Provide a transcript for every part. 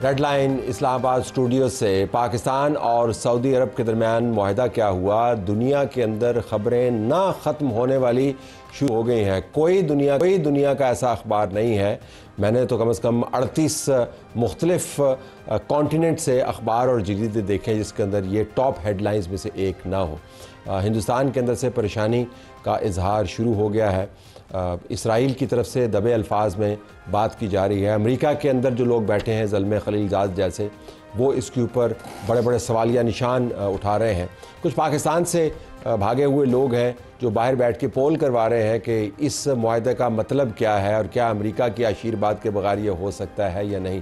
Red line اسلام آباد studio سے پاکستان اور سعودی عرب کے درمیان معاہدہ کیا ہوا؟ دنیا کے اندر خبریں نہ ختم ہونے والی شروع ہو گئی ہیں. کوئی دنیا کا ایسا اخبار نہیں ہے. میں نے تو کم از کم 38 مختلف کانٹیننٹ سے اخبار اور جریدے دیکھے جس کے اندر یہ ٹاپ ہیڈ لائنز میں سے ایک نہ ہو. ہندوستان کے اندر سے پریشانی کا اظہار شروع ہو گیا ہے. اسرائیل کی طرف سے دبے الفاظ میں بات کی جا رہی ہے. امریکہ کے اندر جو لوگ بیٹھے ہیں زلمے خلیل زاد جیسے، وہ اس کے اوپر بڑے بڑے سوالیہ نشان اٹھا رہے ہیں. کچھ پاکستان سے بھاگے ہوئے لوگ ہیں جو باہر بیٹھ کے پول کروا رہے ہیں کہ اس معاہدے کا مطلب کیا ہے اور کیا امریکہ کی آشیرواد کے بغیر یہ ہو سکتا ہے یا نہیں.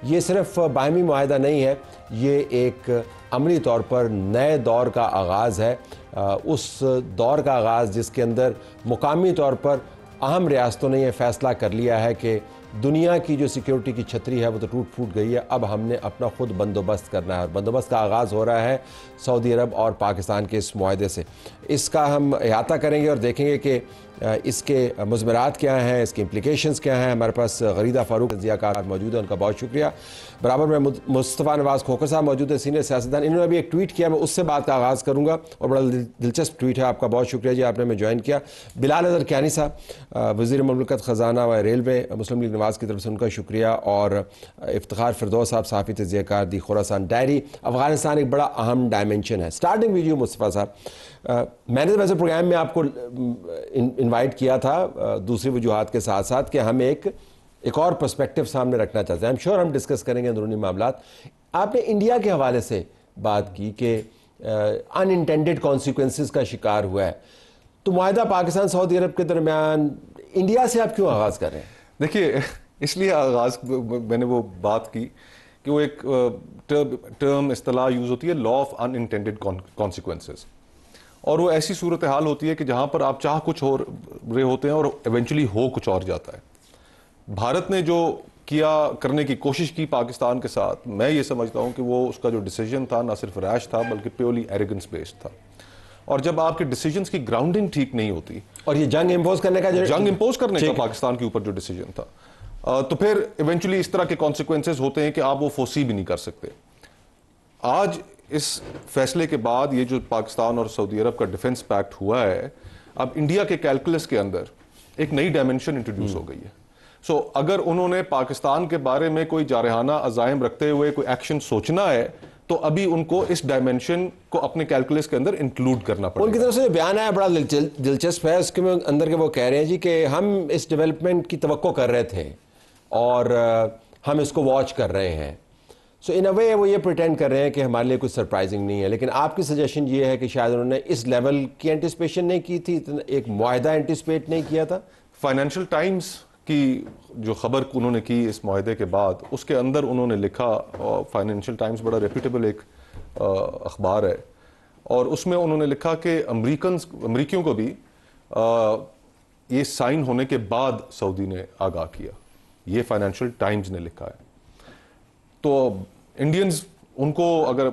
یہ صرف باہمی معاہدہ نہیں ہے، یہ ایک عملی طور پر نئے دور کا آغاز ہے. اس دور کا آغاز جس کے اندر مقامی طور پر اہم ریاستوں نے یہ فیصلہ کر لیا ہے کہ دنیا کی جو سیکیورٹی کی چھتری ہے وہ تو ٹوٹ پھوٹ گئی ہے، اب ہم نے اپنا خود بندوبست کرنا ہے. اور بندوبست کا آغاز ہو رہا ہے سعودی عرب اور پاکستان کے اس معاہدے سے. اس کا ہم احاطہ کریں گے اور دیکھیں گے کہ اس کے مضمرات کیا ہیں، اس کے امپلیکیشنز کیا ہیں. ہمارے پاس غریدہ فاروق تجزیہ کار موجود ہیں، ان کا بہت شکریہ. برابر میں مصطفیٰ نواز کھوکھر صاحب موجود ہیں، سینئر سیاستدان. انہوں نے ابھی ایک ٹویٹ کیا، میں اس سے بات کا آغاز کروں گا اور بڑا دلچسپ ٹویٹ ہے. آپ کا بہت شکریہ جی، آپ نے ہمیں جوائن کیا. بلال اظہر کیانی صاحب وزیر مملکت خزانہ و ریلوے مسلم لیگ نواز کی طرف سے ان کا شکریہ. اور افتخار فردوس صاحب صحافی تجزیہ کار دی خراسان ڈائری. افغانستان ایک بڑا اہم ڈائمنشن ہے. سٹارٹنگ ویڈیو مصطفیٰ صاحب، میں نے ویسے پروگرام میں آپ کو انوائٹ کیا تھا دوسری وجوہات کے ساتھ ساتھ کہ ہم ایک اور پرسپیکٹیو سامنے رکھنا چاہتے ہیں. شور ہم ڈسکس کریں گے اندرونی معاملات. آپ نے انڈیا کے حوالے سے بات کی کہ ان انٹینڈڈ کانسیکوینسز کا شکار ہوا ہے. تو معاہدہ پاکستان سعودی عرب کے درمیان انڈیا سے آپ کیوں آغاز کر رہے ہیں؟ دیکھیے، اس لیے آغاز میں نے وہ بات کی کہ وہ ایک ٹرم اصطلاح یوز ہوتی ہے، law of in intended consequences. اور وہ ایسی صورتحال ہوتی ہے کہ جہاں پر آپ چاہ کچھ ہو رہے ہوتے ہیں اور ایونچولی ہو کچھ اور جاتا ہے. بھارت نے جو کرنے کی کوشش کی پاکستان کے ساتھ، میں یہ سمجھتا ہوں کہ وہ اس کا جو ڈیسیجن تھا نہ صرف ریش تھا بلکہ پیورلی ایروگنس بیسڈ تھا. اور جب آپ کے ڈیسیجنز کی گراؤنڈنگ ٹھیک نہیں ہوتی، اور یہ جنگ امپوز کرنے کا پاکستان کے اوپر جو ڈیسیجن تھا، تو پھر ایونچولی اس طرح کے کانسیکوینسز ہوتے ہیں کہ آپ وہ فوسی بھی نہیں کر سکتے. آج اس فیصلے کے بعد یہ جو پاکستان اور سعودی عرب کا ڈیفنس پیکٹ ہوا ہے، اب انڈیا کے کیلکولس کے اندر ایک نئی ڈائمنشن انٹروڈیوس ہو گئی ہے. سو اگر انہوں نے پاکستان کے بارے میں کوئی جارحانہ عزائم رکھتے ہوئے کوئی ایکشن سوچنا ہے تو ابھی ان کو اس ڈائمنشن کو اپنے کیلکولس کے اندر انکلوڈ کرنا پڑے گا. ان کی طرف سے بیان ہے بڑا دلچسپ ہے. اس کے اندر کے وہ کہہ رہے ہیں جی کہ ہم اس ڈیولپمنٹ کی توقع کر رہے تھے اور ہم اس کو واچ کر رہے ہیں. سو ان اے وے وہ یہ پریٹینڈ کر رہے ہیں کہ ہمارے لیے کچھ سرپرائزنگ نہیں ہے. لیکن آپ کی سجیشن یہ ہے کہ شاید انہوں نے اس لیول کی اینٹیسپیشن نہیں کی تھی، ایک معاہدہ اینٹیسپیٹ نہیں کیا تھا. فائنینشل ٹائمز کی جو خبر انہوں نے کی اس معاہدے کے بعد، اس کے اندر انہوں نے لکھا، اور فائنینشل ٹائمز بڑا ریپیوٹیبل ایک اخبار ہے، اور اس میں انہوں نے لکھا کہ امریکیوں کو بھی یہ سائن ہونے کے بعد سعودی نے آگاہ کیا. یہ فائنینشل ٹائمز نے لکھا ہے. تو انڈینز ان کو اگر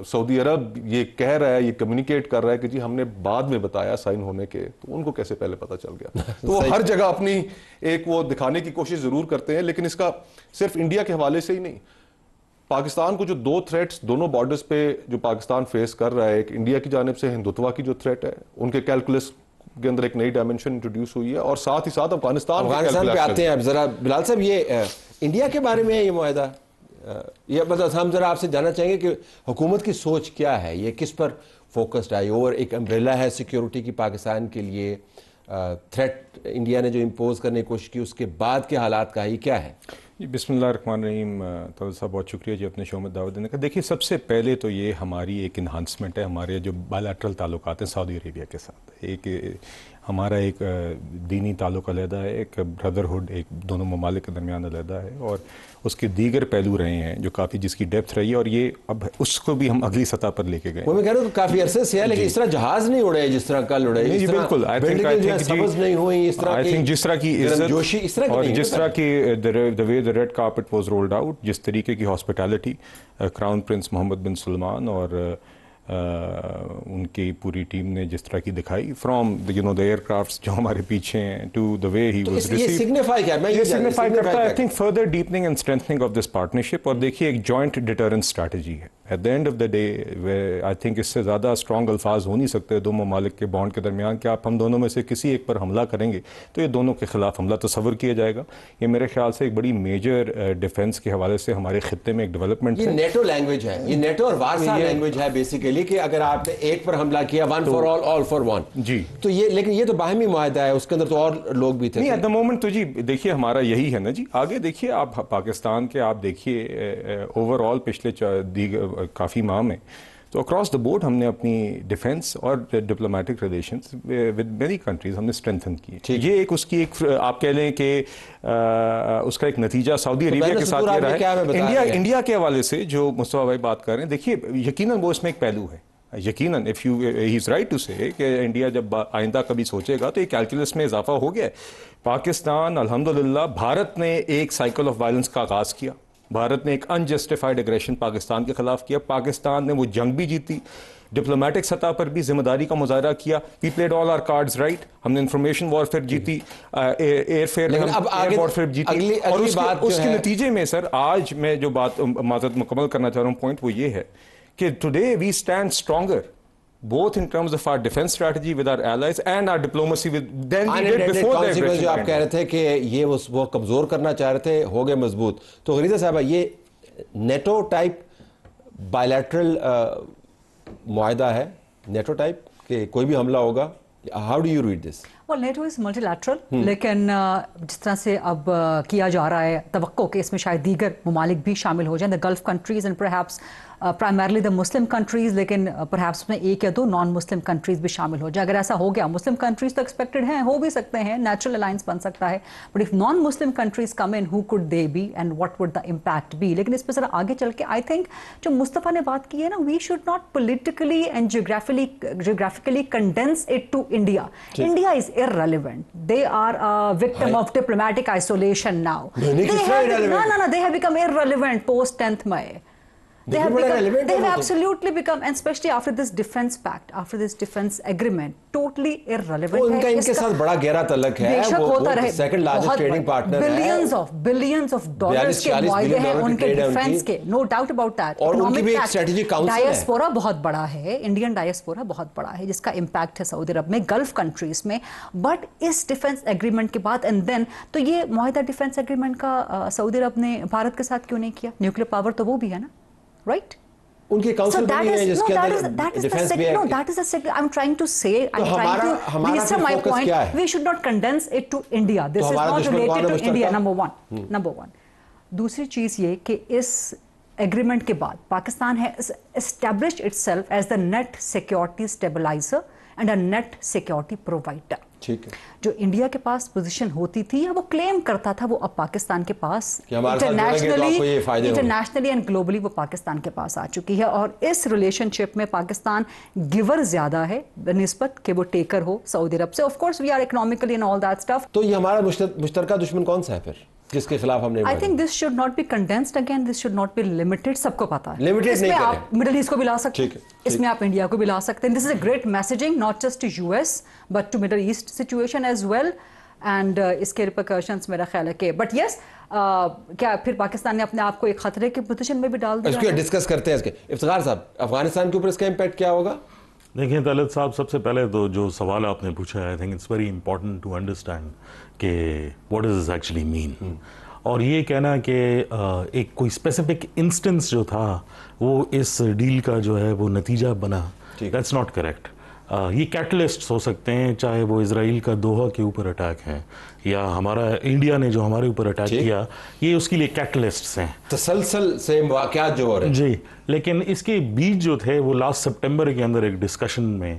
سعودی عرب یہ کہہ رہا ہے، یہ کمیونیکیٹ کر رہا ہے کہ جی ہم نے بعد میں بتایا سائن ہونے کے، تو ان کو کیسے پہلے پتہ چل گیا؟ تو وہ ہر جگہ اپنی ایک وہ دکھانے کی کوشش ضرور کرتے ہیں. لیکن اس کا صرف انڈیا کے حوالے سے ہی نہیں، پاکستان کو جو دو تھریٹس دونوں بارڈرز پہ جو پاکستان فیس کر رہا ہے، ایک انڈیا کی جانب سے ہندوتوا کی جو تھریٹ ہے، ان کے کیلکولس کے اندر ایک نئی ڈائمنشن انٹروڈیوس ہوئی ہے. اور ساتھ ہی ساتھ افغانستان پہ آتے ہیں. اب ذرا بلال صاحب، یہ انڈیا کے بارے میں ہے یہ معاہدہ، یہ مطلب ہم ذرا آپ سے جاننا چاہیں گے کہ حکومت کی سوچ کیا ہے، یہ کس پر فوکسڈ ہے؟ اور ایک امبریلا ہے سیکیورٹی کی پاکستان کے لیے، تھریٹ انڈیا نے جو امپوز کرنے کی کوشش کی، اس کے بعد کے حالات کا یہ کیا ہے؟ بسم اللہ الرحمن الرحیم. طلعت صاحب بہت شکریہ جی اپنے شو میں دعوت دینے کا. دیکھیے، سب سے پہلے تو یہ ہماری ایک انہانسمنٹ ہے ہمارے جو بائیلیٹرل تعلقات ہیں سعودی عربیہ کے ساتھ. ایک ہمارا ایک دینی تعلق علیحدہ ہے, ایک بردرہڈ ایک دونوں ممالک کے درمیان علیحدہ ہے, اور اس کے دیگر پہلو رہے ہیں جو کافی جس کی ڈیپتھ رہی ہے, اور یہ اب اس کو بھی ہم اگلی سطح پر لے کے گئے. وہ میں کہہ رہا ہوں کافی عرصے سے ہے, لیکن اس طرح جہاز نہیں اڑے جس طرح کل اڑے, جی بالکل, سبز نہیں ہوئی, اس طرح کی جس طرح کی عزت اور جس طرح کی the way the red carpet was rolled out, جس طریقے کی ہاسپٹیلٹی کراؤن پرنس محمد بن سلمان اور ان کی پوری ٹیم نے جس طرح کی دکھائی, فرام the aircrafts جو ہمارے پیچھے ہیں to the way he was received. یہ سگنیفائی کیا ہے؟ یہ سگنیفائی کرتا ہے I think further deepening and strengthening of this partnership. اور دیکھیے ایک joint deterrence strategy ہے at the end of the day, I think اس سے زیادہ اسٹرانگ الفاظ ہو نہیں سکتے دو ممالک کے بانڈ کے درمیان کہ آپ ہم دونوں میں سے کسی ایک پر حملہ کریں گے تو یہ دونوں کے خلاف حملہ تصور کیا جائے گا. یہ میرے خیال سے ایک بڑی میجر ڈیفنس کے حوالے سے ہمارے خطے میں ایک ڈیولپمنٹ ہے. یہ نیٹو لینگویج ہے, یہ نیٹو اور وارسا لینگویج ہے بیسیکلی, کہ اگر آپ نے ایک پر حملہ کیا one for all, all for one. جی تو یہ, لیکن یہ تو باہمی معاہدہ ہے, اس کے اندر تو اور لوگ بھی تھے. نہیں ایٹ دا مومنٹ تو جی دیکھیے ہمارا یہی ہے نا جی. آگے دیکھیے آپ پاکستان کے, آپ دیکھیے اوور آل پچھلے کافی ماہ میں تو اکراس دا بورڈ ہم نے اپنی ڈیفنس اور diplomatic relations with many countries ہم نے اسٹرینتھن کی. یہ ایک اس کی ایک آپ کہہ لیں کہ اس کا ایک نتیجہ سعودی عربیہ کے ساتھ یہ رہا ہے. انڈیا کے حوالے سے جو مصطفیٰ بھائی بات کر رہے ہیں, دیکھیے یقیناً وہ اس میں ایک پہلو ہے, یقیناً if you he is right to say کہ انڈیا جب آئندہ کبھی سوچے گا تو یہ کیلکولس میں اضافہ ہو گیا ہے. پاکستان الحمدللہ بھارت نے ایک سائیکل آف وائلنس کا آغاز کیا, بھارت نے ایک انجسٹیفائڈ اگریشن پاکستان کے خلاف کیا, پاکستان نے وہ جنگ بھی جیتی, ڈپلومیٹک سطح پر بھی ذمہ داری کا مظاہرہ کیا. We played all our cards right, ہم نے انفارمیشن وارفیئر جیتی, ایئر وارفیئر جیتی, اور اس کے نتیجے میں سر آج میں جو بات معذرت مکمل کرنا چاہ رہا ہوں پوائنٹ وہ یہ ہے کہ today we stand stronger both in terms of our defense strategy with our allies and our diplomacy with than we did before the aggression. جو آپ کہہ رہے تھے کہ یہ وہ کمزور کرنا چاہ رہے تھے, ہو گئے مضبوط. تو غریزہ صاحبہ یہ نیٹو ٹائپ بائیلیٹرل معاہدہ ہے, نیٹو ٹائپ کہ کوئی بھی حملہ ہوگا, how do you read this? well NATO is multilateral, لیکن جس طرح سے اب کیا جا رہا ہے توقع کہ اس میں شاید دیگر ممالک بھی شامل ہو جائیں, the Gulf countries and perhaps primarily the Muslim countries, لیکن perhaps میں ایک یا دو نان مسلم کنٹریز بھی شامل ہو جائے. اگر ایسا ہو گیا, مسلم کنٹریز تو ایکسپیکٹڈ ہیں, ہو بھی سکتے ہیں, نیچرل الائنس بن سکتا ہے, but if non Muslim countries come in, who could they be and what would the impact be. لیکن اس پہ ذرا آگے چل کے آئی تھنک جو مصطفیٰ نے بات کی ہے نا, we should not politically and geographically condense it to India. India is irrelevant. They are a victim of diplomatic isolation now. They have become irrelevant post 10th May. They have absolutely become, and especially after this defense pact, after this defense agreement, totally irrelevant. ان کا ان کے ساتھ بڑا گہرا تعلق ہے, وہ second largest trading partner ہے, billions of dollars کے معاہدے ہیں ان کے ڈیفنس کے, no doubt about that. اور ان کی بھی ایک اسٹریٹجک کاؤنسل ہے. ڈائسپورا بہت بڑا ہے, انڈین ڈائسپورا بہت بڑا ہے, جس کا امپیکٹ ہے سعودی عرب میں, گلف کنٹریز میں. بٹ اس ڈیفنس ایگریمنٹ کے بعد اینڈ دین تو یہ معاہدہ ڈیفنس ایگریمنٹ کا سعودی عرب نے بھارت کے ساتھ کیوں نہیں کیا؟ نیوکلیر پاور تو وہ بھی ہے نا, right? ان کی کاؤنسل بھی ہے جس کے اندر ڈیفنس بھی ہے. No, that is the second. I'm trying to say, register my point. We should not condense it to India. This is not related to India. Number one. دوسری چیز یہ کہ اس ایگریمنٹ کے بعد Pakistan has established itself as the net security stabilizer and a net security provider. جو India کے پاس position ہوتی تھی یا وہ کلیم کرتا تھا, وہ اب پاکستان کے پاس انٹرنیشنلی اینڈ گلوبلی وہ پاکستان کے پاس آ چکی ہے. اور اس ریلیشن شپ میں پاکستان گیور زیادہ ہے بنسبت کہ وہ ٹیکر ہو سعودی عرب سے. Of course we are economically and all that stuff. تو یہ ہمارا مشترکہ دشمن کون سا ہے پھر جس کے خلاف ہم نے؟ I think this should not be condensed again, this should not be limited. سب کو پتا ہے اس میں آپ مڈل ایسٹ کو بھی لا سکتے ہیں, اس میں آپ انڈیا کو بھی لا سکتے ہیں. This is a great messaging not just to US but to Middle East situation as well. And اس کے ریپرکشنز میرا خیال ہے کہ بٹ یس کیا پھر پاکستان نے اپنے آپ کو ایک خطرے کی پوزیشن میں بھی ڈال دیا. اس کو ڈسکس کرتے ہیں. اس کے افتخار صاحب, افغانستان کے اوپر اس کا امپیکٹ کیا ہوگا؟ دیکھیں طلعت صاحب, سب سے پہلے تو جو سوال آپ نے پوچھا ہے, I think it's very important to understand کہ what does this actually mean. اور یہ کہنا کہ ایک کوئی اسپیسیفک انسٹنس جو تھا وہ اس ڈیل کا جو ہے وہ نتیجہ بنا, دیٹس ناٹ کریکٹ. یہ کیٹلسٹس ہو سکتے ہیں, چاہے وہ اسرائیل کا دوحہ کے اوپر اٹیک ہے یا ہمارا انڈیا نے جو ہمارے اوپر اٹیک کیا, یہ اس کے لیے کیٹلسٹس ہیں, تسلسل سے واقعات جو ہو رہے ہیں. جی, لیکن اس کے بیچ جو تھے وہ لاسٹ سپٹمبر کے اندر ایک ڈسکشن میں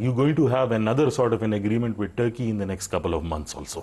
you're going to have another sort of an agreement with Turkey in the next couple of months also.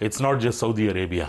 It's not just Saudi Arabia.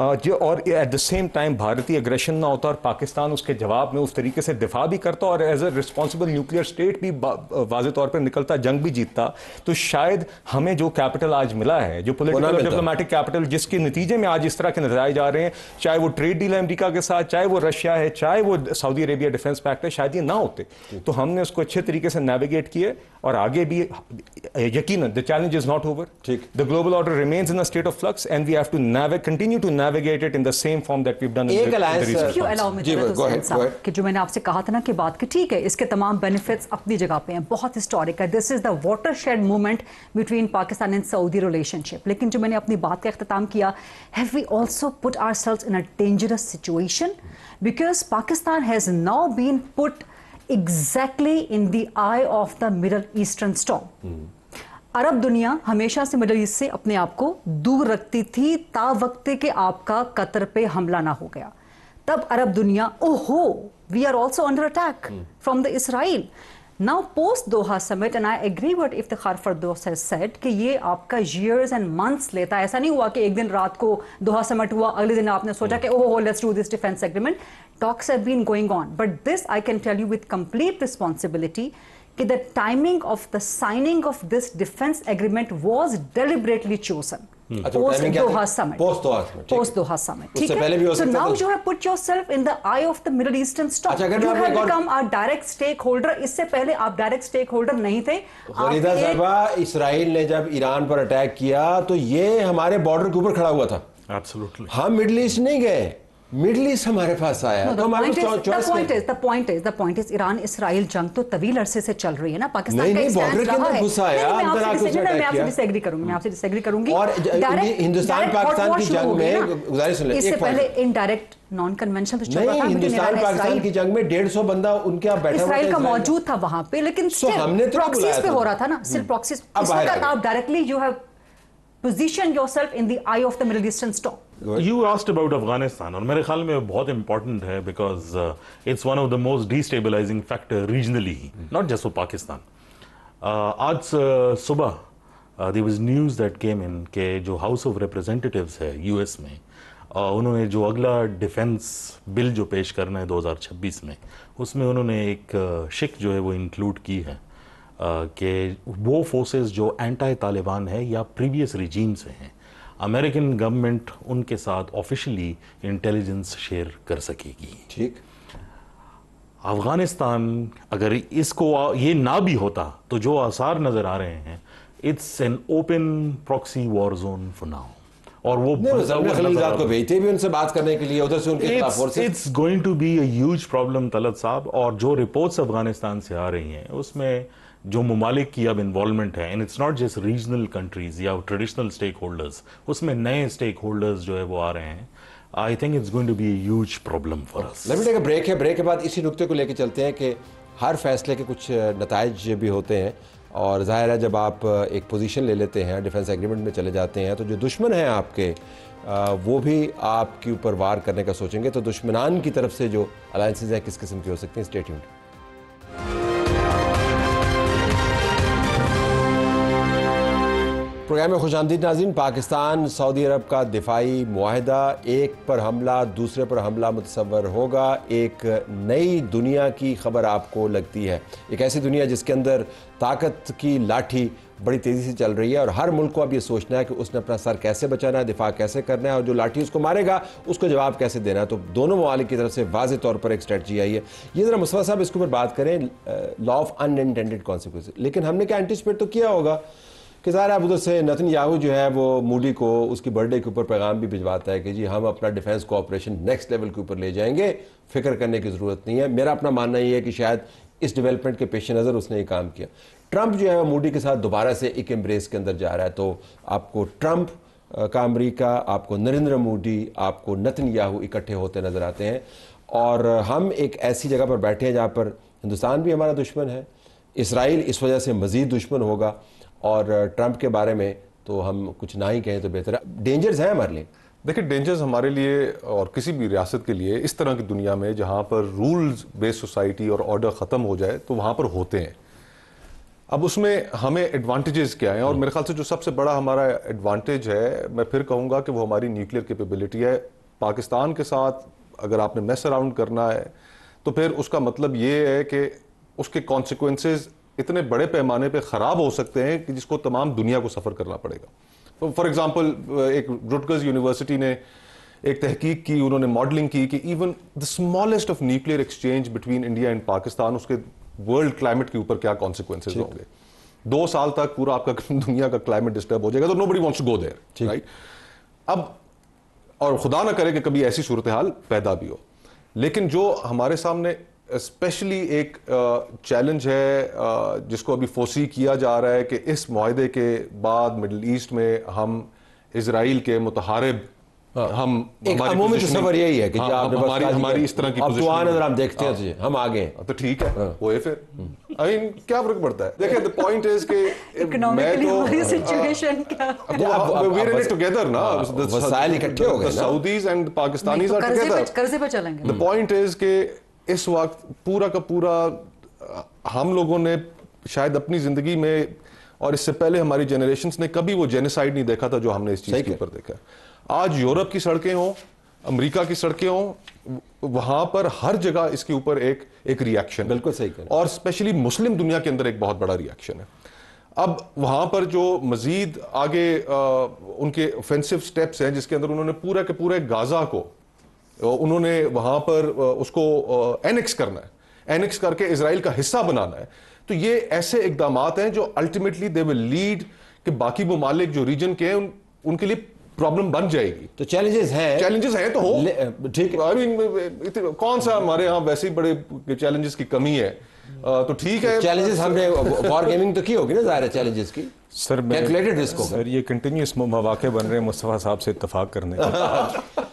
اور ایٹ دا سیم ٹائم بھارتی اگریشن نہ ہوتا اور پاکستان اس کے جواب میں اس طریقے سے دفاع بھی کرتا اور as a responsible nuclear state بھی واضح طور پر نکلتا, جنگ بھی جیتتا, تو شاید ہمیں جو کیپٹل آج ملا ہے, جو پولیٹیکل اور ڈپلومیٹک کیپٹل جس کے نتیجے میں آج اس طرح کے نتائج آ رہے ہیں, چاہے وہ ٹریڈ ڈیل ہے امریکہ کے ساتھ, چاہے وہ رشیا ہے, چاہے وہ سعودی عربیہ ڈیفنس پیکٹ ہے, شاید یہ نہ ہوتے. تو ہم نے اس کو اچھے طریقے سے نیویگیٹ کیے اور آگے بھی یقیناً the challenge is not over. The global order remains in a state of flux and we have to continue to navigate it in the same form that we've done in the recent past. کہ جو میں نے آپ سے کہا تھا نا کہ بات کہ ٹھیک ہے اس کے تمام بینیفٹس اپنی جگہ پہ ہیں, بہت ہسٹورک ہے, this is the watershed moment between Pakistan and Saudi relationship. لیکن جو میں نے اپنی بات کا اختتام کیا, have we also put ourselves in a dangerous situation because Pakistan has now been put exactly in the eye of the Middle Eastern storm. عرب دنیا ہمیشہ سے مڈل ایسٹ سے اپنے آپ کو دور رکھتی تھی تا وقت کہ آپ کا قطر پہ حملہ نہ ہو گیا. تب عرب دنیا we are also under attack from the Israel. Now post Doha summit, and I agree what Iftikhar Firdaus has said کہ یہ آپ کا years and months لیتا ہے. ایسا نہیں ہوا کہ ایک دن رات کو Doha summit ہوا, اگلے دن آپ نے سوچا کہ let's do this defense agreement. Talks have been going on, but this I can tell you with complete responsibility that the timing of the signing of this defense agreement was deliberately chosen. Post Doha summit. Post Doha summit. So now you have put yourself in the eye of the Middle Eastern storm. You have become a direct stakeholder. اس سے پہلے آپ direct stakeholder نہیں تھے. غریدہ صاحبہ, اسرائیل نے جب ایران پر attack کیا تو یہ ہمارے بارڈر کے اوپر کھڑا ہوا تھا. Absolutely. ہم مڈل ایسٹ نہیں گئے, مڈل ایسٹ ہمارے پاس آیا. The point is ایران اسرائیل جنگ تو طویل عرصے سے چل رہی ہے نا, پاکستان کا ایک سٹینڈ رہا ہے. میں آپ سے ڈس ایگری کروں گی. اور ہندوستان پاکستان کی جنگ میں گزارش سن لیں, اس سے پہلے انڈائریکٹ نان کنونشنل تو چل رہا تھا. ہندوستان پاکستان کی جنگ میں 150 بندہ ان کے بیٹھا ہوا اسرائیل کا موجود تھا وہاں پہ, لیکن پراکسیز پہ ہو رہا تھا نا, صرف پراکسیز. اس وقت آپ directly you have position yourself in the eye of the Middle Eastern storm. You asked about Afghanistan, اور میرے خیال میں بہت important ہے because it's one of the most destabilizing factor regionally, not just for Pakistan. آج صبح there was news that came in کہ جو House of Representatives ہے US میں, انہوں نے جو اگلا ڈیفنس بل جو پیش کرنا ہے 2026 میں, اس میں انہوں نے ایک شک جو ہے وہ انکلوڈ کی ہے کہ وہ فورسز جو اینٹائی طالبان ہے یا پریویس ریجیم سے ہیں, امریکن گورنمنٹ ان کے ساتھ آفیشلی انٹیلیجنس شیئر کر سکے گی. ٹھیک, افغانستان اگر اس کو یہ نہ بھی ہوتا تو جو آثار نظر آ رہے ہیں, it's an open proxy war zone for now. اور وہ خلیلزاد کو بھیجتے بھی ان سے بات کرنے کے لیے, ادھر سے ان کے خلاف forces. It's going to be a huge problem Talat صاحب. اور جو رپورٹس افغانستان سے آ رہی ہیں اس میں جو ممالک کی اب انوالومنٹ ہے, and it's not just regional countries یا ٹریڈیشنل اسٹیک ہولڈرز, اس میں نئے اسٹیک ہولڈرز جو ہے وہ آ رہے ہیں. I think it's going to be a huge problem for us. Let me take a break ہے, بریک کے بعد اسی نقطے کو لے کے چلتے ہیں کہ ہر فیصلے کے کچھ نتائج بھی ہوتے ہیں, اور ظاہر ہے جب آپ ایک پوزیشن لے لیتے ہیں, ڈیفنس ایگریمنٹ میں چلے جاتے ہیں, تو جو دشمن ہیں آپ کے وہ بھی آپ کے اوپر وار کرنے کا سوچیں گے. تو دشمنان کی طرف سے جو الائنسز ہیں کس قسم کی ہو سکتی ہیں؟ Stay tuned. پروگرام میں خوش آمدید ناظرین. پاکستان سعودی عرب کا دفاعی معاہدہ, ایک پر حملہ دوسرے پر حملہ متصور ہوگا. ایک نئی دنیا کی خبر آپ کو لگتی ہے, ایک ایسی دنیا جس کے اندر طاقت کی لاٹھی بڑی تیزی سے چل رہی ہے, اور ہر ملک کو اب یہ سوچنا ہے کہ اس نے اپنا سر کیسے بچانا ہے, دفاع کیسے کرنا ہے, اور جو لاٹھی اس کو مارے گا اس کو جواب کیسے دینا ہے. تو دونوں ممالک کی طرف سے واضح طور پر ایک اسٹریٹجی آئی ہے. یہ ذرا مصطفیٰ صاحب اس کے اوپر بات کریں, law of in intended consequence. لیکن ہم نے کیا اینٹیسپیٹ تو کیا ہوگا کہ ظاہر اب ادھر سے نتن یاہو جو ہے وہ موڈی کو اس کی برتھ ڈے کے اوپر پیغام بھی بھجواتا ہے کہ جی ہم اپنا ڈیفنس کوآپریشن نیکسٹ لیول کے اوپر لے جائیں گے, فکر کرنے کی ضرورت نہیں ہے. میرا اپنا ماننا یہ ہے کہ شاید اس ڈیولپمنٹ کے پیش نظر اس نے یہ کام کیا. ٹرمپ جو ہے وہ موڈی کے ساتھ دوبارہ سے ایک ایمبریس کے اندر جا رہا ہے. تو آپ کو ٹرمپ کا امریکہ, آپ کو نریندر مودی, آپ کو نتن یاہو اکٹھے ہوتے نظر آتے ہیں, اور ہم ایک ایسی جگہ پر بیٹھے ہیں جہاں پر ہندوستان بھی ہمارا دشمن ہے, اسرائیل اس وجہ سے مزید دشمن ہوگا, اور ٹرمپ کے بارے میں تو ہم کچھ نہ ہی کہیں تو بہتر ہے. ڈینجرز ہیں ہمارے لیے. دیکھیں, ڈینجرز ہمارے لیے اور کسی بھی ریاست کے لیے اس طرح کی دنیا میں جہاں پر رولز بیس سوسائٹی اور آرڈر ختم ہو جائے تو وہاں پر ہوتے ہیں. اب اس میں ہمیں ایڈوانٹیجز کیا ہیں, اور میرے خیال سے جو سب سے بڑا ہمارا ایڈوانٹیج ہے, میں پھر کہوں گا کہ وہ ہماری نیوکلیئر کیپیبلٹی ہے. پاکستان کے ساتھ اگر آپ نے میس اراؤنڈ کرنا ہے تو پھر اس کا مطلب یہ ہے کہ اس کے کانسیکوینسز اتنے بڑے پیمانے پہ خراب ہو سکتے ہیں کہ جس کو تمام دنیا کو سفر کرنا پڑے گا. فار ایگزامپل ایک روٹگرز یونیورسٹی نے ایک تحقیق کی, انہوں نے ماڈلنگ کی کہ even the smallest of nuclear exchange between India and Pakistan, اس کے ورلڈ کلائمیٹ کے اوپر کیا کانسیکوینسز ہوں گے. 2 سال تک پورا آپ کا دنیا کا کلائمیٹ ڈسٹرب ہو جائے گا, تو nobody wants to go there, right? اب اور خدا نہ کرے کہ کبھی ایسی صورتحال پیدا بھی ہو, لیکن جو ہمارے سامنے اسپیشلی ایک چیلنج ہے جس کو ابھی فوسی کیا جا رہا ہے کہ اس معاہدے کے بعد مڈل ایسٹ میں ہم اسرائیل کے متحارب ہم ایک عمومی تصور یہی ہے کہ ہماری اس طرح کی ہم دیکھتے ہیں ہم آگے ہیں تو ٹھیک ہے ہوئے, پھر کیا فرق پڑتا ہے. دیکھیں the point is کہ وسائل اکٹھے ہو گئے, Saudis and Pakistanis are together. قرضے پہ چلیں گے. The point is کہ اس وقت پورا کا پورا ہم لوگوں نے شاید اپنی زندگی میں اور اس سے پہلے ہماری جنریشنز نے کبھی وہ جینیسائیڈ نہیں دیکھا تھا جو ہم نے اس چیز کے اوپر دیکھا. آج یورپ کی سڑکیں ہوں, امریکہ کی سڑکیں ہوں, وہاں پر ہر جگہ اس کے اوپر ایک ریاکشن, بالکل صحیح کریں, اور اسپیشلی مسلم دنیا کے اندر ایک بہت بڑا ریاکشن ہے. اب وہاں پر جو مزید آگے ان کے اوفینسو سٹیپس ہیں جس کے اندر انہوں نے پورا کے پورے غازہ کو انہوں نے وہاں پر اس کو اینکس کرنا ہے, اینکس کر کے اسرائیل کا حصہ بنانا ہے. تو یہ ایسے اقدامات ہیں جو الٹیمیٹلی دے ول لیڈ کہ باقی ممالک جو ریجن کے ہیں ان کے لیے پرابلم بن جائے گی. تو چیلنجز ہیں تو ہو ٹھیک ہے, کون سا ہمارے ہاں ویسے ہی بڑے چیلنجز کی کمی ہے, تو ٹھیک ہے. چیلنجز ہم نے وار گیمنگ تو کی ہوگی نا, ظاہر ہے چیلنجز کی. سر کیلکولیٹڈ رسک ہوگا. سر یہ کنٹینیوس مواقع بن رہے ہیں مصطفیٰ صاحب سے اتفاق کرنے کا,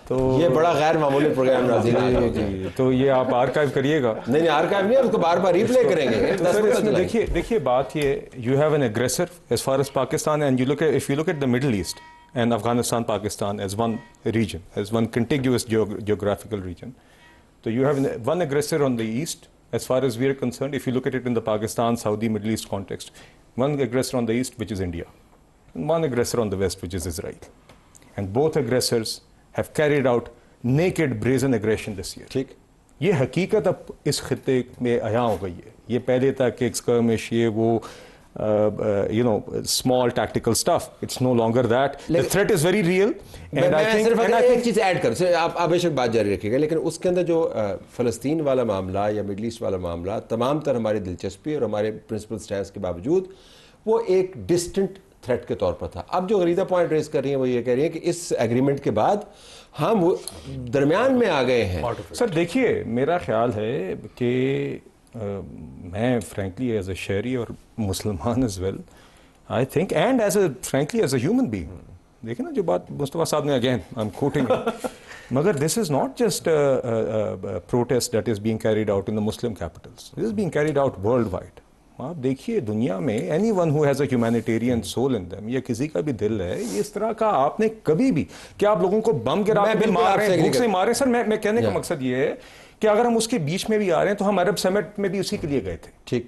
تو یہ بڑا غیر معمولی پروگرام ناظرین, تو یہ آپ آرکائیو کریے گا. نہیں آرکائیو نہیں, اس کو بار بار ریپلے کریں گے. دیکھیے بات یہ, you have an aggressor as far as Pakistan, and if you look at the Middle East and Afghanistan, Pakistan as one region, as one contiguous geographical region. So you have one aggressor on the east, as far as we are concerned, if you look at it in the Pakistan, Saudi, Middle East context. One aggressor on the east, which is India, and one aggressor on the west, which is Israel. And both aggressors have carried out naked, brazen aggression this year. ٹھیک, یہ حقیقت اب اس خطے میں عیاں ہو گئی ہے. یہ پہلے تک ایک skirmish, یہ وہ small tactical stuff. It's no longer that. The threat is very real. میں صرف ایک چیز ایڈ کر, آپ بے شک بات جاری رکھیے گا, لیکن اس کے اندر جو فلسطین والا معاملہ یا مڈل ایسٹ والا معاملہ, تمام تر ہماری دلچسپی اور ہمارے پرنسپل سٹینس کے باوجود وہ ایک ڈسٹنٹ تھریٹ کے طور پر تھا. اب جو غریدہ پوائنٹ ریز کر رہی ہیں وہ یہ کہہ رہی ہیں کہ اس ایگریمنٹ کے بعد ہم درمیان میں آ گئے ہیں. سر دیکھیے, میرا خیال ہے کہ میں فرینکلی ایز اے شہری اور مسلمان as well, I think, and as a frankly as a human being, دیکھیں نا جو بات مصطفیٰ صاحب نے اگین آئی ایم کوٹنگ, مگر this is not just protest that is being carried out in the Muslim capitals, this is being carried out worldwide. آپ دیکھیے دنیا میں anyone who has a humanitarian soul in them, یا کسی کا بھی دل ہے, یہ اس طرح کا آپ نے کبھی بھی کیا آپ لوگوں کو بم گرا کے مار رہے ہیں, بھوک سے مارے. سر میں کہنے کا مقصد یہ ہے کہ اگر ہم اس کے بیچ میں بھی آ رہے ہیں تو ہم عرب سمٹ میں بھی اسی کے لیے گئے تھے. ٹھیک,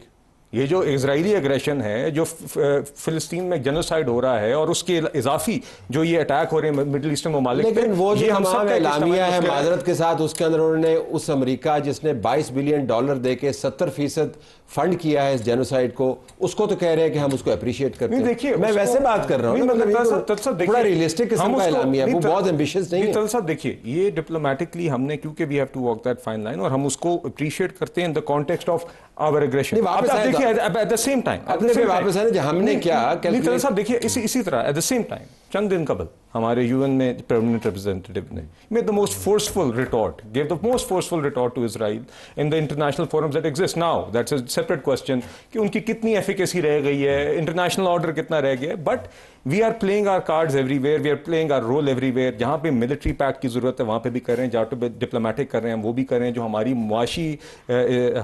یہ جو اسرائیلی اگریشن ہے, جو فلسطین میں جنوسائیڈ ہو رہا ہے, اور اس کے اضافی جو یہ اٹیک ہو رہے ہیں مڈل ایسٹرن ممالک پہ, لیکن وہ جو تمام اعلامیہ ہے معذرت کے ساتھ, اس کے اندر انہوں نے اس امریکہ جس نے $22 بلین دے کے 70% فنڈ کیا ہے اس جینوسائیڈ کو, اس کو تو کہہ رہے ہیں کہ ہم اس کو اپریشیٹ کرتے ہیں. دیکھیے میں ویسے بات کر رہا ہوں, تھوڑا ریئلسٹک قسم کا اعلامیہ ہے, وہ بہت ایمبیشس نہیں ہے. صاحب دیکھیے, یہ ڈپلومیٹکلی ہم نے, کیونکہ we have to walk that fine line, اور ہم اس کو اپریشیٹ کرتے ہیں in the context of our aggression. دیکھیے ایٹ دا سیم ٹائم واپس آنے جو ہم نے کیا صاحب, دیکھیے اسی طرح ایٹ دا سیم ٹائم چند دن قبل ہمارے UN میں پرماننٹ ریپرزینٹیٹیو نے made the most forceful retort, gave the most forceful retort to Israel in the international forums that exist now. That's a separate question کہ ان کی کتنی ایفیکیسی رہ گئی ہے, انٹرنیشنل آرڈر کتنا رہ گیا ہے. But we are playing our cards everywhere, we are playing our role everywhere. جہاں پہ ملٹری پیکٹ کی ضرورت ہے وہاں پہ بھی کر رہے ہیں, جہاں پہ ڈپلومیٹک کر رہے ہیں وہ بھی کر رہے ہیں, جو ہماری معاشی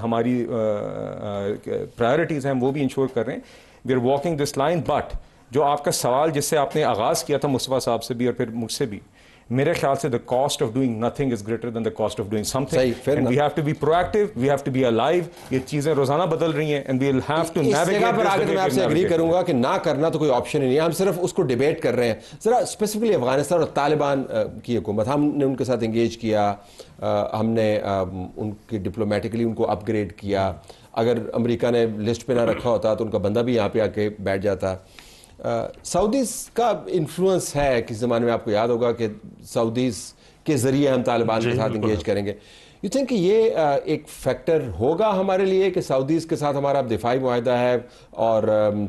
ہماری پرائرٹیز ہیں وہ بھی انشور کر رہے ہیں. We are walking this line. But جو آپ کا سوال جس سے آپ نے آغاز کیا تھا مصطفیٰ صاحب سے بھی اور پھر مجھ سے بھی, میرے خیال سے the cost of doing nothing is greater than the cost of doing something. صحیح, fair and we enough. have to be proactive, we have to be alive. یہ چیزیں روزانہ بدل رہی ہیں and we'll have to us navigate جگہ پر this آ کے the way میں آپ we سے ایگری navigate. کروں گا کہ نہ کرنا تو کوئی آپشن ہی نہیں ہے, ہم صرف اس کو ڈیبیٹ کر رہے ہیں. ذرا اسپیسیفکلی افغانستان اور طالبان کی حکومت, ہم نے ان کے ساتھ انگیج کیا, ہم نے ان کی ڈپلومیٹکلی ان کو اپ گریڈ کیا. اگر امریکہ نے لسٹ پہ نہ رکھا ہوتا تو ان کا بندہ بھی یہاں پہ آ کے بیٹھ جاتا. سعودیز کا انفلوئنس ہے, کس زمانے میں آپ کو یاد ہوگا کہ سعودیز کے ذریعے ہم طالبان کے ساتھ انگیج کریں گے. یو تھنک کہ یہ ایک فیکٹر ہوگا ہمارے لیے کہ سعودیز کے ساتھ ہمارا دفاعی معاہدہ ہے اور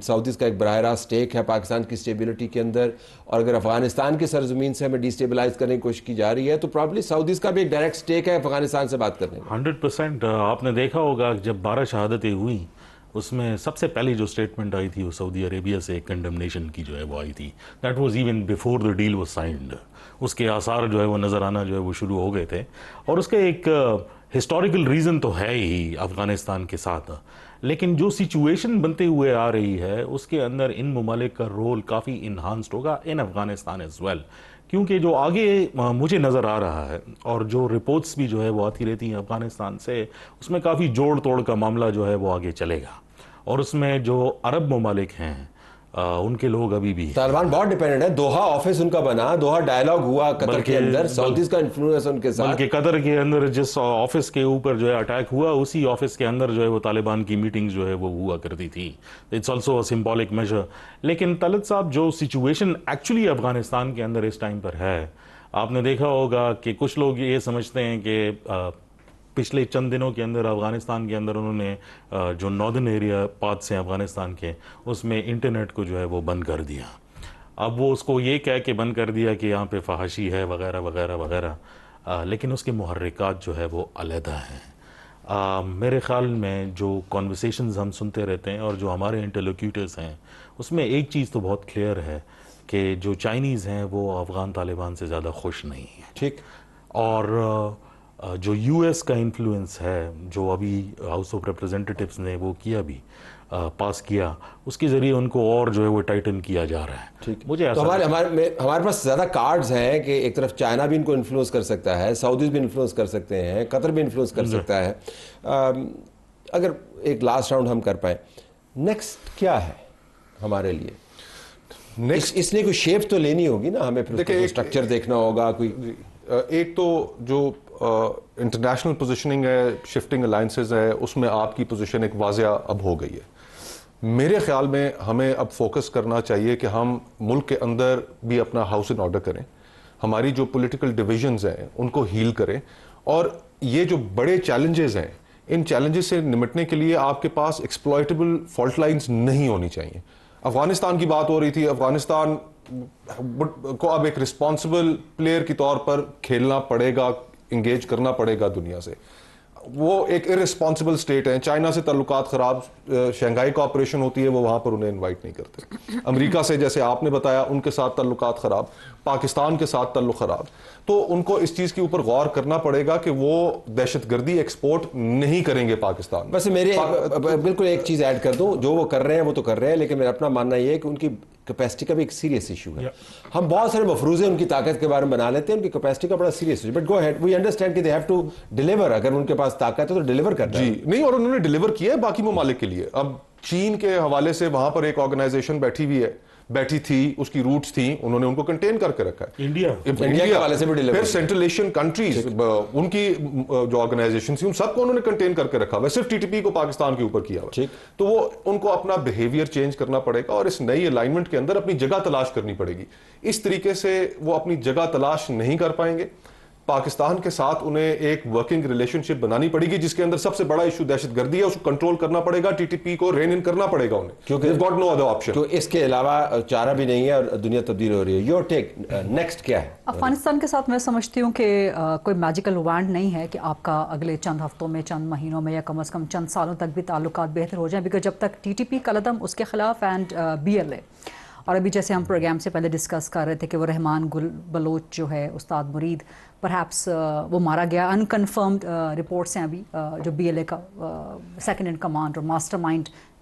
سعودیز کا ایک براہ راست اسٹیک ہے پاکستان کی اسٹیبلٹی کے اندر, اور اگر افغانستان کی سرزمین سے ہمیں ڈیسٹیبلائز کرنے کی کوشش کی جا رہی ہے تو پرابلی سعودیز کا بھی ایک ڈائریکٹ اسٹیک ہے افغانستان سے بات کرنے کا. 100%. آپ نے دیکھا ہوگا جب 12 شہادتیں ہوئیں اس میں سب سے پہلی جو اسٹیٹمنٹ آئی تھی وہ سعودی عربیہ سے کنڈمنیشن کی جو ہے وہ آئی تھی. That was even before the deal was signed. اس کے آثار جو ہے وہ نظر آنا جو ہے وہ شروع ہو گئے تھے, اور اس کا ایک ہسٹوریکل ریزن تو ہے ہی افغانستان کے ساتھ. لیکن جو سچویشن بنتے ہوئے آ رہی ہے اس کے اندر ان ممالک کا رول کافی انہانسڈ ہوگا ان افغانستان ایز ویل, کیونکہ جو آگے مجھے نظر آ رہا ہے اور جو رپورٹس بھی جو ہے وہ آتی رہتی ہیں افغانستان سے, اس میں کافی جوڑ توڑ کا معاملہ جو ہے وہ آگے چلے گا. اور اس میں جو عرب ممالک ہیں ان کے لوگ ابھی بھی طالبان بہت ڈیپینڈنٹ ہے. دوحہ آفس ان کا بنا, دوحہ ڈائلاگ ہوا قطر کے اندر, سعودیز کا انفلوئنس ان کے ساتھ. بلکہ قطر کے اندر جس آفس کے اوپر جو ہے اٹیک ہوا اسی آفس کے اندر جو ہے وہ طالبان کی میٹنگز جو ہے وہ ہوا کرتی تھی. It's also a symbolic measure. لیکن طلعت صاحب جو سچویشن ایکچولی افغانستان کے اندر اس ٹائم پر ہے, آپ نے دیکھا ہوگا کہ کچھ لوگ یہ سمجھتے ہیں کہ پچھلے چند دنوں کے اندر افغانستان کے اندر انہوں نے جو ناردرن ایریا پارٹس ہیں افغانستان کے اس میں انٹرنیٹ کو جو ہے وہ بند کر دیا. اب وہ اس کو یہ کہہ کے بند کر دیا کہ یہاں پہ فحاشی ہے وغیرہ وغیرہ وغیرہ, لیکن اس کے محرکات جو ہے وہ علیحدہ ہیں. میرے خیال میں جو کانورسیشنز ہم سنتے رہتے ہیں اور جو ہمارے انٹرلوکیوٹرز ہیں اس میں ایک چیز تو بہت کلیئر ہے کہ جو چائنیز ہیں وہ افغان طالبان سے زیادہ خوش نہیں ہیں. ٹھیک. اور جو یو ایس کا انفلوئنس ہے جو ابھی ہاؤس آف ریپرزینٹیٹیوز نے وہ کیا بھی پاس کیا, اس کے ذریعے ان کو اور جو ہے وہ ٹائٹن کیا جا رہا ہے. ٹھیک. مجھے تو ہمارے پاس زیادہ کارڈز ہیں کہ ایک طرف چائنا بھی ان کو انفلوئنس کر سکتا ہے, سعودیز بھی انفلوئنس کر سکتے ہیں, قطر بھی انفلوئنس کر سکتا ہے. اگر ایک لاسٹ راؤنڈ ہم کر پائیں, نیکسٹ کیا ہے ہمارے لیے؟ اس نے کوئی شیپ تو لینی ہوگی نا ہمیں, پھر اسٹرکچر دیکھنا ہوگا کوئی. ایک تو جو انٹرنیشنل پوزیشننگ ہے, شفٹنگ الائنسز ہے, اس میں آپ کی پوزیشن ایک واضح اب ہو گئی ہے. میرے خیال میں ہمیں اب فوکس کرنا چاہیے کہ ہم ملک کے اندر بھی اپنا ہاؤس ان آرڈر کریں, ہماری جو پولیٹیکل ڈویژنز ہیں ان کو ہیل کریں, اور یہ جو بڑے چیلنجز ہیں ان چیلنجز سے نمٹنے کے لیے آپ کے پاس ایکسپلوئٹیبل فالٹ لائنز نہیں ہونی چاہیے. افغانستان کی بات ہو رہی تھی, افغانستان کو اب ایک رسپانسبل پلیئر کی طور پر کھیلنا پڑے گا, انگیج کرنا پڑے گا دنیا سے. وہ ایک ارسپانسبل اسٹیٹ ہے, چائنا سے تعلقات خراب, شنگھائی کوآپریشن ہوتی ہے وہ وہاں پر انہیں انوائٹ نہیں کرتے. امریکہ سے جیسے آپ نے بتایا ان کے ساتھ تعلقات خراب, پاکستان کے ساتھ تعلق خراب, تو ان کو اس چیز کے اوپر غور کرنا پڑے گا کہ وہ دہشت گردی ایکسپورٹ نہیں کریں گے پاکستان. بس میرے بالکل ایک چیز ایڈ کر دوں, جو وہ کر رہے ہیں وہ تو کر رہے ہیں, لیکن میرا اپنا ماننا یہ ہے کہ ان کی کیپیسٹی کا بھی ایک سیریس ایشو ہے. ہم بہت سارے مفروضے ان کی طاقت کے بارے میں بنا لیتے ہیں, ان کی کیپیسٹی کا بڑا serious issue. But go ahead, we understand کہ دے ہیو ٹو ڈیلیور. اگر ان کے پاس طاقت ہے تو ڈیلیور کرنا ہے. جی نہیں, اور انہوں نے ڈیلیور کیا ہے باقی ممالک کے لیے. اب چین کے حوالے سے وہاں پر ایک آرگنائزیشن بیٹھی تھی, اس کی روٹس تھیں, انہوں نے ان کو کنٹین کر کے رکھا ہے. انڈیا کے حوالے سے بھی ڈیلیور. پھر سینٹرل ایشین کنٹریز, ان کی جو آرگنائزیشن تھی ان سب کو انہوں نے کنٹین کر کے رکھا ہوا ہے, صرف ٹی ٹی پی کو پاکستان کے اوپر کیا ہوا ہے. تو وہ ان کو اپنا بیہیویئر چینج کرنا پڑے گا اور اس نئی الائنمنٹ کے اندر اپنی جگہ تلاش کرنی پڑے گی. اس طریقے سے وہ اپنی جگہ تلاش نہیں کر پائیں گے. پاکستان کے ساتھ انہیں ایک ورکنگ ریلیشن شپ بنانی پڑے گی جس کے اندر سب سے بڑا ایشو دہشت گردی ہے, اس کو کنٹرول کرنا پڑے گا, ٹی ٹی پی کو رین ان کرنا پڑے گا انہیں, کیونکہ they've got no other option. تو اس کے علاوہ چارہ بھی نہیں ہے اور دنیا تبدیل ہو رہی ہے. یور ٹیک, نیکسٹ کیا ہے افغانستان کے ساتھ؟ میں سمجھتی ہوں کہ کوئی میجیکل وانڈ نہیں ہے کہ آپ کا اگلے چند ہفتوں میں, چند مہینوں میں یا کم از کم چند سالوں تک بھی تعلقات بہتر ہو جائیں, بیکاز جب تک ٹی ٹی پی کا قدم اس کے خلاف اینڈ بی ایل اے, اور ابھی جیسے ہم پروگرام سے پہلے ڈسکس کر رہے تھے کہ وہ رحمان گل بلوچ جو ہے, استاد مرید, پرہیپس وہ مارا گیا. انکنفرمڈ رپورٹس ہیں ابھی جو بی ایل اے کا سیکنڈ ان کمانڈ اور master mind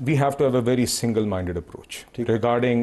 we have to have a very single-minded approach regarding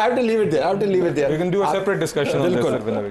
have to leave it there, I have to leave it there, we can do a separate discussion on this,